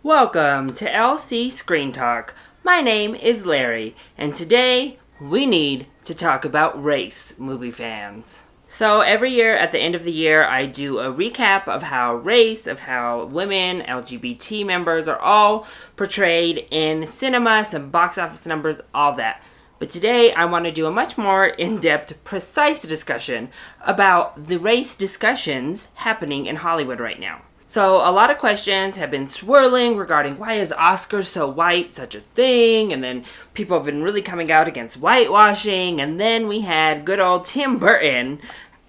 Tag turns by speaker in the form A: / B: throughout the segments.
A: Welcome to LC Screen Talk. My name is Larry, and today we need to talk about race, movie fans. So every year at the end of the year, I do a recap of how race, of how women, LGBT members are all portrayed in cinema, some box office numbers, all that. But today I want to do a much more in-depth, precise discussion about the race discussions happening in Hollywood right now. So a lot of questions have been swirling regarding why is Oscar so white such a thing, and then people have been really coming out against whitewashing, and then we had good old Tim Burton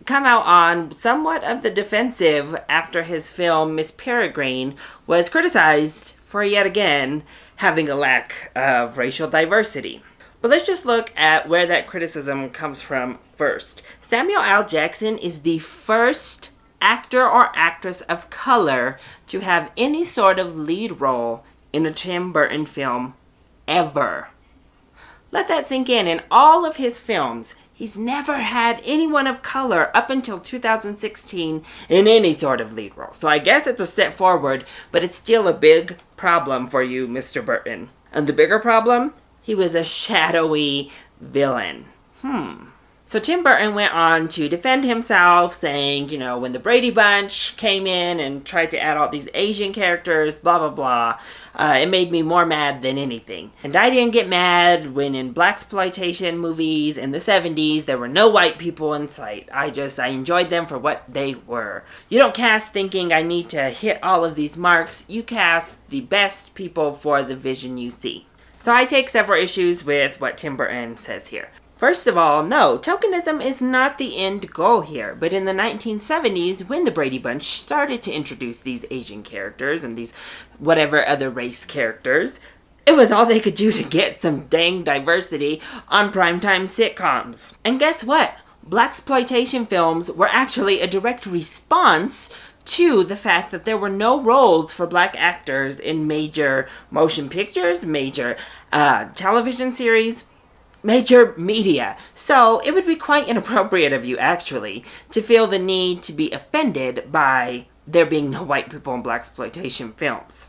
A: come out on somewhat of the defensive after his film Miss Peregrine was criticized for yet again having a lack of racial diversity. But let's just look at where that criticism comes from first. Samuel L. Jackson is the first actor or actress of color to have any sort of lead role in a Tim Burton film ever. Let that sink in. In all of his films, he's never had anyone of color up until 2016 in any sort of lead role. So I guess it's a step forward, but it's still a big problem for you, Mr. Burton. And the bigger problem? He was a shadowy villain. So Tim Burton went on to defend himself, saying, when the Brady Bunch came in and tried to add all these Asian characters, blah, blah, blah, it made me more mad than anything. And I didn't get mad when in blaxploitation movies in the 70s, there were no white people in sight. I enjoyed them for what they were. You don't cast thinking I need to hit all of these marks. You cast the best people for the vision you see. So I take several issues with what Tim Burton says here. First of all, no, tokenism is not the end goal here, but in the 1970s, when the Brady Bunch started to introduce these Asian characters and these whatever other race characters, it was all they could do to get some dang diversity on primetime sitcoms. And guess what? Blaxploitation films were actually a direct response to the fact that there were no roles for black actors in major motion pictures, major television series, major media. So it would be quite inappropriate of you, actually, to feel the need to be offended by there being no white people in blaxploitation films.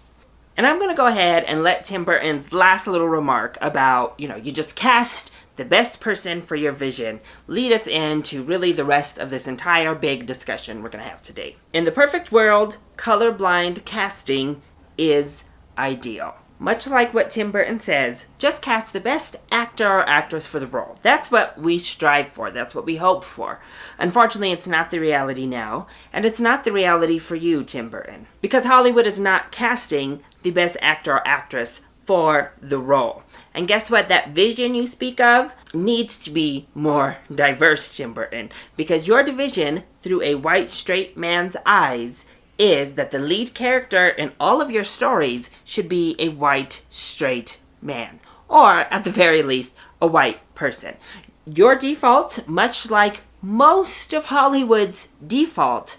A: And I'm going to go ahead and let Tim Burton's last little remark about, you just cast the best person for your vision lead us into really the rest of this entire big discussion we're going to have today. In the perfect world, colorblind casting is ideal. Much like what Tim Burton says, just cast the best actor or actress for the role. That's what we strive for. That's what we hope for. Unfortunately, it's not the reality now, and it's not the reality for you, Tim Burton, because Hollywood is not casting the best actor or actress for the role. And guess what? That vision you speak of needs to be more diverse, Tim Burton, because your division through a white straight man's eyes is that the lead character in all of your stories should be a white straight man, or at the very least, a white person. Your default, much like most of Hollywood's default,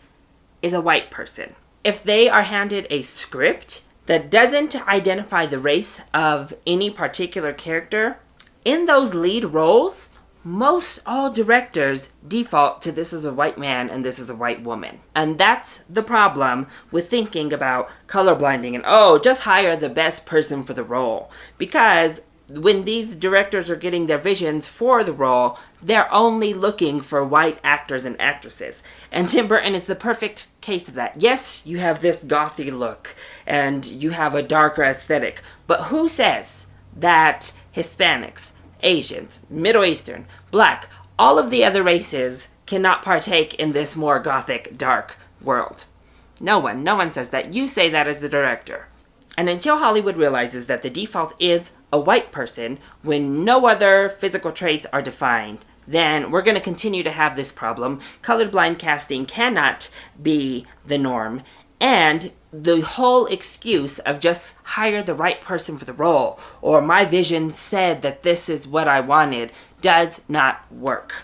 A: is a white person. If they are handed a script that doesn't identify the race of any particular character, in those lead roles, most all directors default to this is a white man and this is a white woman. And that's the problem with thinking about colorblinding and, just hire the best person for the role. Because when these directors are getting their visions for the role, they're only looking for white actors and actresses. And Tim Burton is the perfect case of that. Yes, you have this gothy look and you have a darker aesthetic, but who says that Hispanics, Asians, Middle Eastern, Black, all of the other races cannot partake in this more gothic, dark world? No one says that. You say that as the director. And until Hollywood realizes that the default is a white person when no other physical traits are defined, then we're going to continue to have this problem. Colorblind casting cannot be the norm. And the whole excuse of just hire the right person for the role, or my vision said that this is what I wanted, does not work.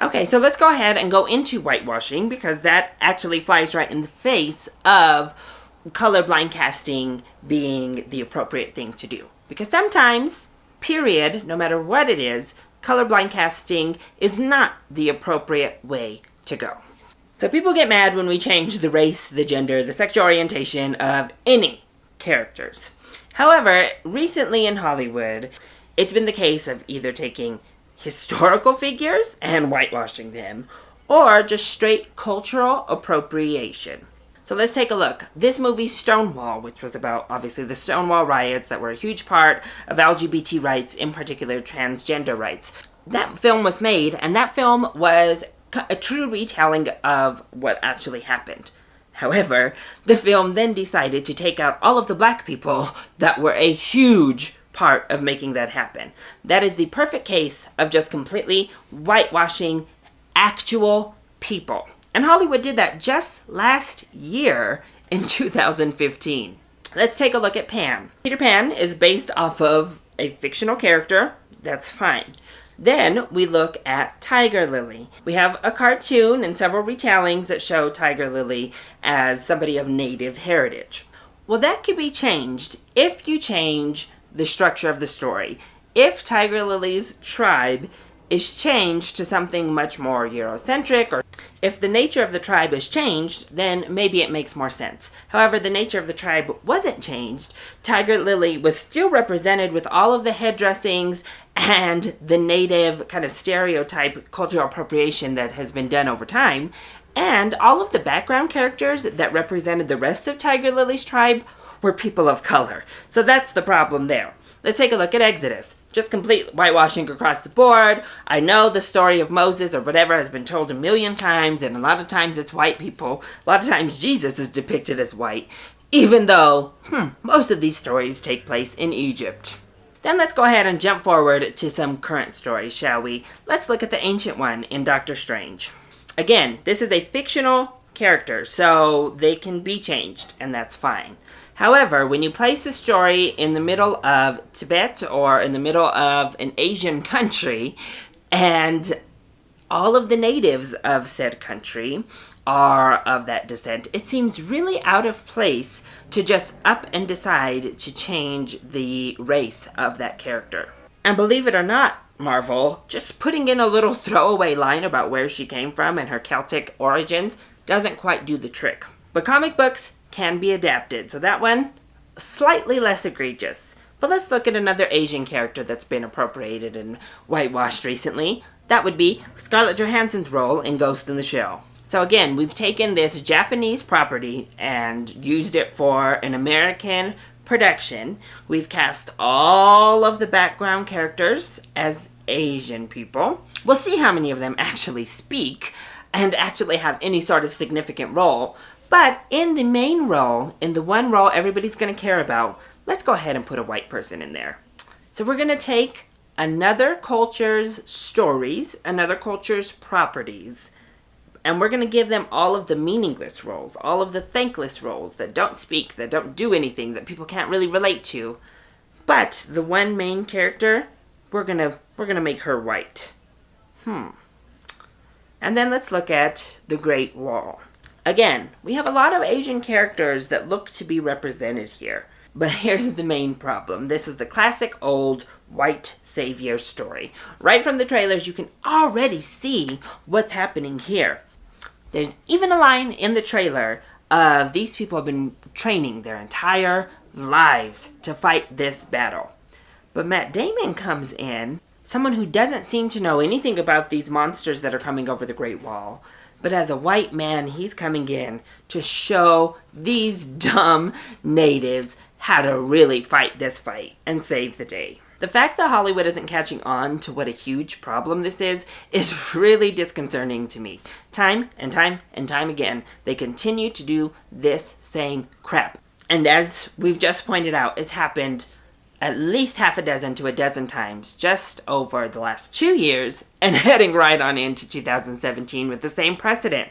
A: Okay, so let's go ahead and go into whitewashing, because that actually flies right in the face of colorblind casting being the appropriate thing to do. Because sometimes, period, no matter what it is, colorblind casting is not the appropriate way to go. So people get mad when we change the race, the gender, the sexual orientation of any characters. However, recently in Hollywood, it's been the case of either taking historical figures and whitewashing them, or just straight cultural appropriation. So let's take a look. This movie, Stonewall, which was about, obviously, the Stonewall riots that were a huge part of LGBT rights, in particular transgender rights. That film was made, and that film was a true retelling of what actually happened. However, the film then decided to take out all of the black people that were a huge part of making that happen. That is the perfect case of just completely whitewashing actual people. And Hollywood did that just last year in 2015. Let's take a look at Pan. Peter Pan is based off of a fictional character. That's fine. Then we look at Tiger Lily. We have a cartoon and several retellings that show Tiger Lily as somebody of native heritage. Well, that can be changed if you change the structure of the story. If Tiger Lily's tribe is changed to something much more Eurocentric, or if the nature of the tribe is changed, then maybe it makes more sense. However, the nature of the tribe wasn't changed. Tiger Lily was still represented with all of the headdressings and the native kind of stereotype cultural appropriation that has been done over time. And all of the background characters that represented the rest of Tiger Lily's tribe were people of color. So that's the problem there. Let's take a look at Exodus. Just complete whitewashing across the board. I know the story of Moses or whatever has been told a million times, and a lot of times it's white people. A lot of times Jesus is depicted as white, even though most of these stories take place in Egypt. Then let's go ahead and jump forward to some current stories, shall we? Let's look at the ancient one in Doctor Strange. Again, this is a fictional character, so they can be changed, and that's fine. However, when you place the story in the middle of Tibet or in the middle of an Asian country, and all of the natives of said country are of that descent, it seems really out of place to just up and decide to change the race of that character. And believe it or not, Marvel, just putting in a little throwaway line about where she came from and her Celtic origins doesn't quite do the trick. But comic books can be adapted, so that one, slightly less egregious. But let's look at another Asian character that's been appropriated and whitewashed recently. That would be Scarlett Johansson's role in Ghost in the Shell. So again, we've taken this Japanese property and used it for an American production. We've cast all of the background characters as Asian people. We'll see how many of them actually speak and actually have any sort of significant role. But in the main role, in the one role everybody's going to care about, let's go ahead and put a white person in there. So we're going to take another culture's stories, another culture's properties, and we're going to give them all of the meaningless roles, all of the thankless roles that don't speak, that don't do anything, that people can't really relate to. But the one main character, we're going to make her white. And then let's look at the Great Wall. Again, we have a lot of Asian characters that look to be represented here. But here's the main problem. This is the classic old white savior story. Right from the trailers, you can already see what's happening here. There's even a line in the trailer of these people have been training their entire lives to fight this battle. But Matt Damon comes in, someone who doesn't seem to know anything about these monsters that are coming over the Great Wall. But as a white man, he's coming in to show these dumb natives how to really fight this fight and save the day. The fact that Hollywood isn't catching on to what a huge problem this is really disconcerting to me. Time and time and time again, they continue to do this same crap. And as we've just pointed out, it's happened at least half a dozen to a dozen times just over the last 2 years and heading right on into 2017 with the same precedent.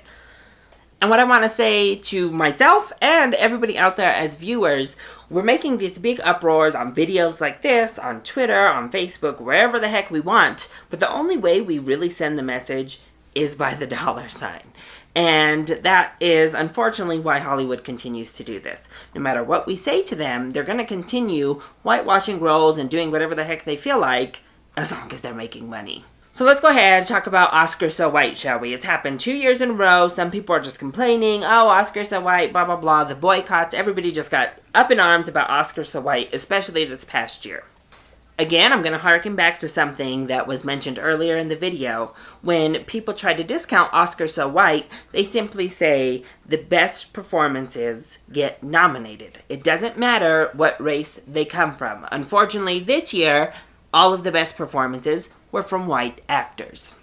A: And what I want to say to myself and everybody out there as viewers, we're making these big uproars on videos like this, on Twitter, on Facebook, wherever the heck we want, but the only way we really send the message is by the dollar sign. And that is unfortunately why Hollywood continues to do this. No matter what we say to them, they're going to continue whitewashing roles and doing whatever the heck they feel like, as long as they're making money. So let's go ahead and talk about Oscar So White, shall we? It's happened 2 years in a row. Some people are just complaining, oh, Oscar So White, blah, blah, blah. The boycotts, everybody just got up in arms about Oscar So White, especially this past year. Again, I'm going to harken back to something that was mentioned earlier in the video. When people try to discount Oscar So White, they simply say the best performances get nominated. It doesn't matter what race they come from. Unfortunately, this year, all of the best performances were from white actors.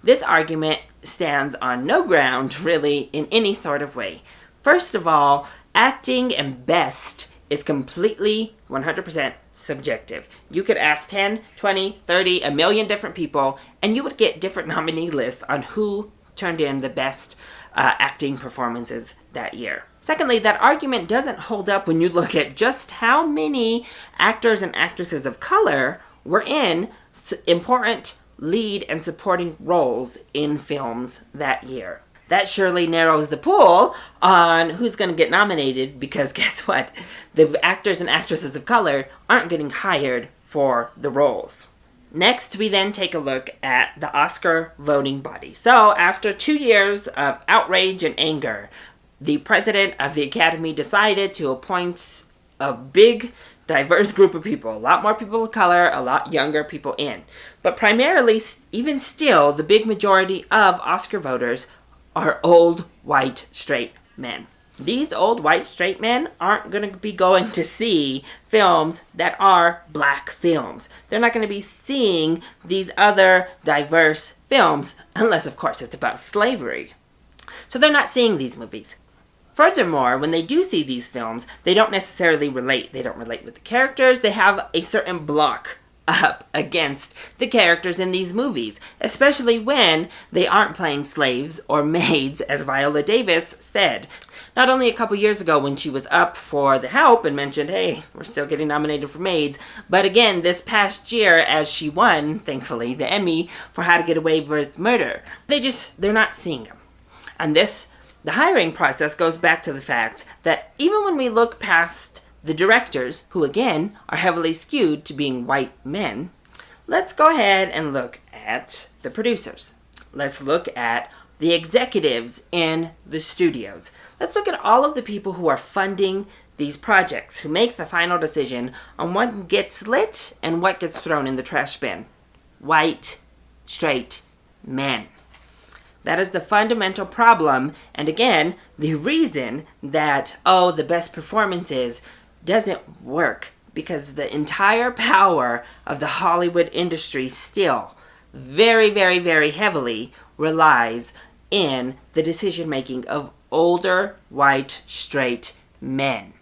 A: This argument stands on no ground, really, in any sort of way. First of all, acting and best is completely 100% subjective. You could ask 10, 20, 30, a million different people, and you would get different nominee lists on who turned in the best acting performances that year. Secondly, that argument doesn't hold up when you look at just how many actors and actresses of color were in important lead and supporting roles in films that year. That surely narrows the pool on who's going to get nominated, because guess what? The actors and actresses of color aren't getting hired for the roles. Next, we then take a look at the Oscar voting body. So, after 2 years of outrage and anger, the president of the Academy decided to appoint a big, diverse group of people. A lot more people of color, a lot younger people in. But primarily, even still, the big majority of Oscar voters are old, white, straight men. These old, white, straight men aren't going to be going to see films that are black films. They're not going to be seeing these other diverse films, unless, of course, it's about slavery. So they're not seeing these movies. Furthermore, when they do see these films, they don't necessarily relate. They don't relate with the characters. They have a certain block up against the characters in these movies, especially when they aren't playing slaves or maids, as Viola Davis said. Not only a couple years ago when she was up for The Help and mentioned, hey, we're still getting nominated for maids, but again this past year as she won, thankfully, the Emmy for How to Get Away with Murder. They're not seeing them. And the hiring process goes back to the fact that even when we look past the directors, who again are heavily skewed to being white men, let's go ahead and look at the producers. Let's look at the executives in the studios. Let's look at all of the people who are funding these projects, who make the final decision on what gets lit and what gets thrown in the trash bin. White, straight men. That is the fundamental problem, and again, the reason that, the best performances doesn't work, because the entire power of the Hollywood industry still very, very, very heavily relies in the decision-making of older, white, straight men.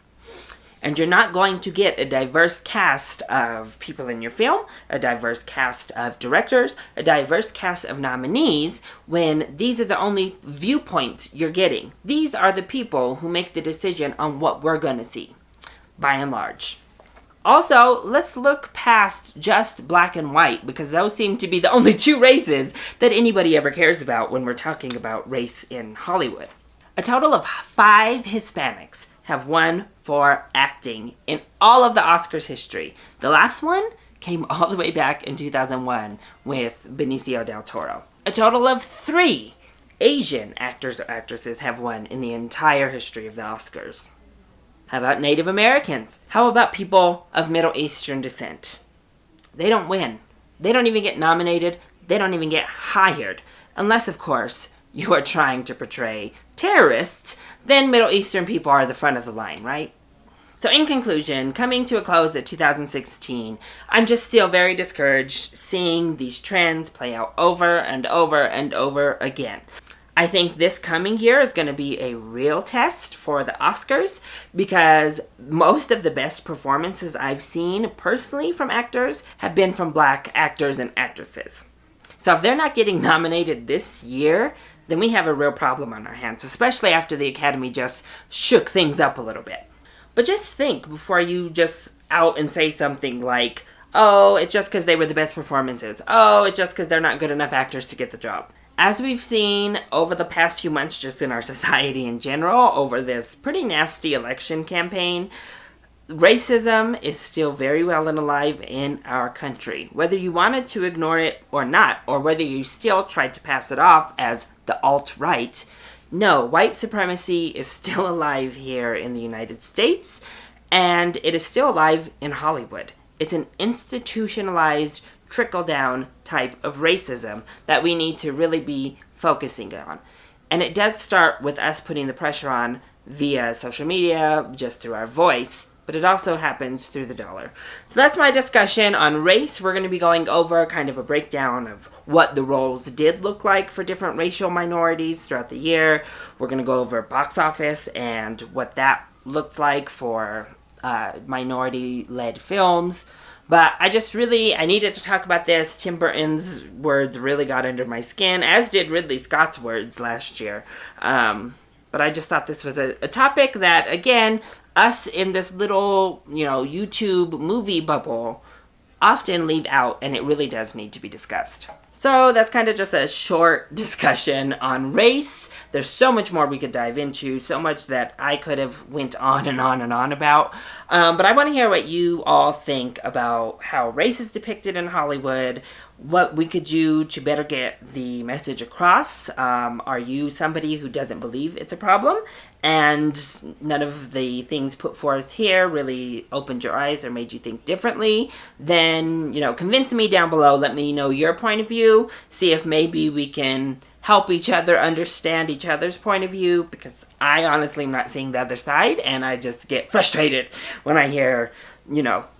A: And you're not going to get a diverse cast of people in your film, a diverse cast of directors, a diverse cast of nominees when these are the only viewpoints you're getting. These are the people who make the decision on what we're going to see, by and large. Also, let's look past just black and white, because those seem to be the only two races that anybody ever cares about when we're talking about race in Hollywood. A total of 5 Hispanics have won for acting in all of the Oscars history. The last one came all the way back in 2001 with Benicio del Toro. A total of 3 Asian actors or actresses have won in the entire history of the Oscars. How about Native Americans? How about people of Middle Eastern descent? They don't win. They don't even get nominated. They don't even get hired. Unless, of course, you are trying to portray terrorists, then Middle Eastern people are the front of the line, right? So in conclusion, coming to a close at 2016, I'm just still very discouraged seeing these trends play out over and over and over again. I think this coming year is going to be a real test for the Oscars, because most of the best performances I've seen personally from actors have been from black actors and actresses. So if they're not getting nominated this year, then we have a real problem on our hands, especially after the Academy just shook things up a little bit. But just think before you just out and say something like, oh, it's just because they were the best performances. Oh, it's just because they're not good enough actors to get the job. As we've seen over the past few months just in our society in general, over this pretty nasty election campaign, racism is still very well and alive in our country. Whether you wanted to ignore it or not, or whether you still tried to pass it off as the alt-right, no, white supremacy is still alive here in the United States, and it is still alive in Hollywood. It's an institutionalized, trickle-down type of racism that we need to really be focusing on. And it does start with us putting the pressure on via social media, just through our voice, but it also happens through the dollar. So that's my discussion on race. We're going to be going over kind of a breakdown of what the roles did look like for different racial minorities throughout the year. We're going to go over box office and what that looked like for minority-led films. But I needed to talk about this. Tim Burton's words really got under my skin, as did Ridley Scott's words last year. But I just thought this was a topic that, again, us in this little, YouTube movie bubble often leave out, and it really does need to be discussed. So that's kind of just a short discussion on race. There's so much more we could dive into, so much that I could have went on and on and on about. But I want to hear what you all think about how race is depicted in Hollywood, what we could do to better get the message across. Are you somebody who doesn't believe it's a problem, and none of the things put forth here really opened your eyes or made you think differently? Then, convince me down below. Let me know your point of view. See if maybe we can help each other understand each other's point of view, because I honestly am not seeing the other side, and I just get frustrated when I hear,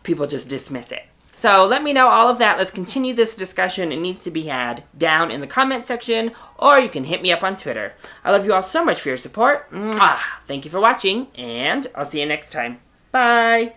A: people just dismiss it. So let me know all of that. Let's continue this discussion. It needs to be had down in the comment section, or you can hit me up on Twitter. I love you all so much for your support. Mwah! Thank you for watching, and I'll see you next time. Bye!